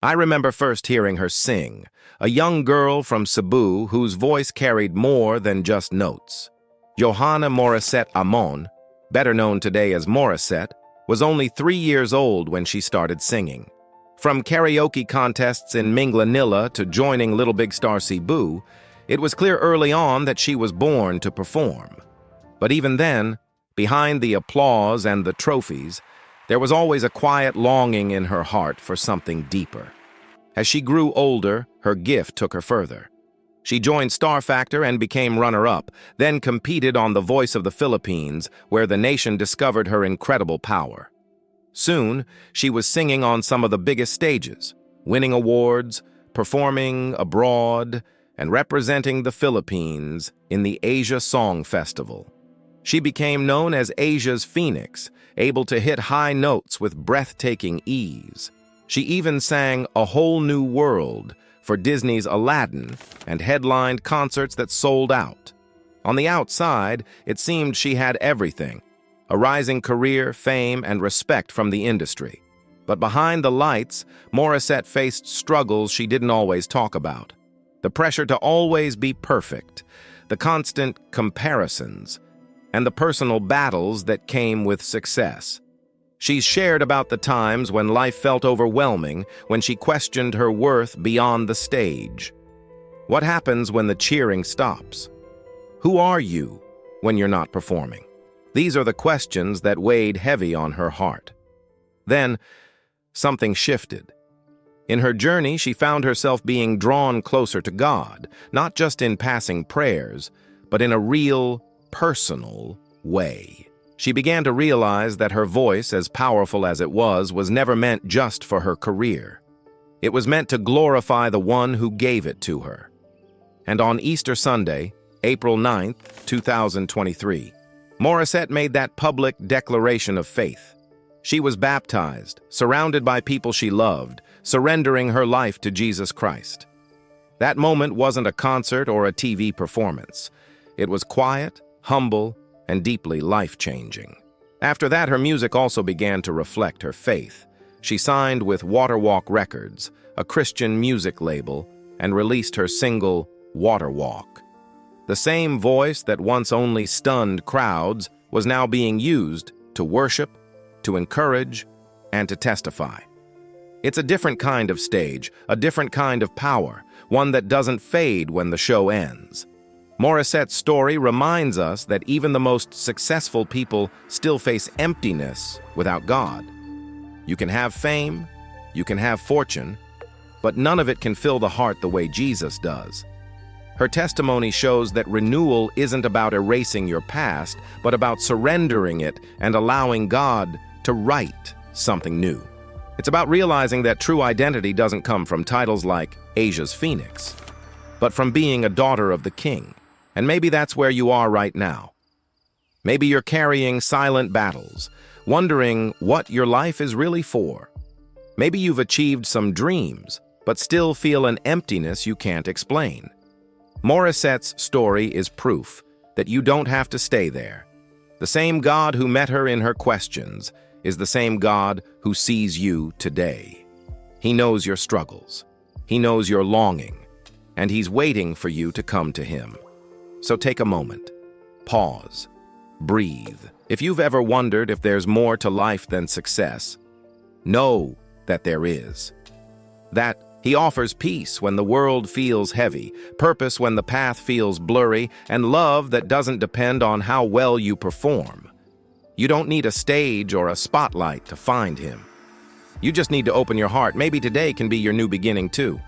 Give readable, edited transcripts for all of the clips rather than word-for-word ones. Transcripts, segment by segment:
I remember first hearing her sing, a young girl from Cebu whose voice carried more than just notes. Johanna Morissette Amon, better known today as Morissette, was only 3 years old when she started singing. From karaoke contests in Minglanilla to joining Little Big Star Cebu, it was clear early on that she was born to perform. But even then, behind the applause and the trophies, there was always a quiet longing in her heart for something deeper. As she grew older, her gift took her further. She joined Star Factor and became runner-up, then competed on The Voice of the Philippines, where the nation discovered her incredible power. Soon, she was singing on some of the biggest stages, winning awards, performing abroad, and representing the Philippines in the Asia Song Festival. She became known as Asia's Phoenix, able to hit high notes with breathtaking ease. She even sang A Whole New World for Disney's Aladdin and headlined concerts that sold out. On the outside, it seemed she had everything: a rising career, fame, and respect from the industry. But behind the lights, Morissette faced struggles she didn't always talk about. The pressure to always be perfect, the constant comparisons, and the personal battles that came with success. She's shared about the times when life felt overwhelming, when she questioned her worth beyond the stage. What happens when the cheering stops? Who are you when you're not performing? These are the questions that weighed heavy on her heart. Then, something shifted. In her journey, she found herself being drawn closer to God, not just in passing prayers, but in a real, personal way. She began to realize that her voice, as powerful as it was never meant just for her career. It was meant to glorify the one who gave it to her. And on Easter Sunday, April 9th, 2023, Morissette made that public declaration of faith. She was baptized, surrounded by people she loved, surrendering her life to Jesus Christ. That moment wasn't a concert or a TV performance. It was quiet, humble, and deeply life-changing. After that, her music also began to reflect her faith. She signed with Waterwalk Records, a Christian music label, and released her single, Waterwalk. The same voice that once only stunned crowds was now being used to worship, to encourage, and to testify. It's a different kind of stage, a different kind of power, one that doesn't fade when the show ends. Morissette's story reminds us that even the most successful people still face emptiness without God. You can have fame, you can have fortune, but none of it can fill the heart the way Jesus does. Her testimony shows that renewal isn't about erasing your past, but about surrendering it and allowing God to write something new. It's about realizing that true identity doesn't come from titles like Asia's Phoenix, but from being a daughter of the King. And maybe that's where you are right now. Maybe you're carrying silent battles, wondering what your life is really for. Maybe you've achieved some dreams, but still feel an emptiness you can't explain. Morissette's story is proof that you don't have to stay there. The same God who met her in her questions is the same God who sees you today. He knows your struggles. He knows your longing, and He's waiting for you to come to Him. So take a moment, pause, breathe. If you've ever wondered if there's more to life than success, know that there is. That He offers peace when the world feels heavy, purpose when the path feels blurry, and love that doesn't depend on how well you perform. You don't need a stage or a spotlight to find Him. You just need to open your heart. Maybe today can be your new beginning too.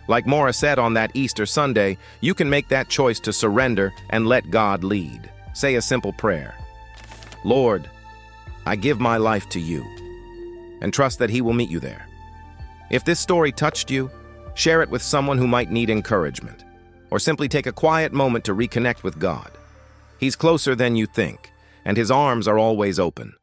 Like Morissette on that Easter Sunday, you can make that choice to surrender and let God lead. Say a simple prayer. Lord, I give my life to you, and trust that He will meet you there. If this story touched you, share it with someone who might need encouragement, or simply take a quiet moment to reconnect with God. He's closer than you think, and His arms are always open.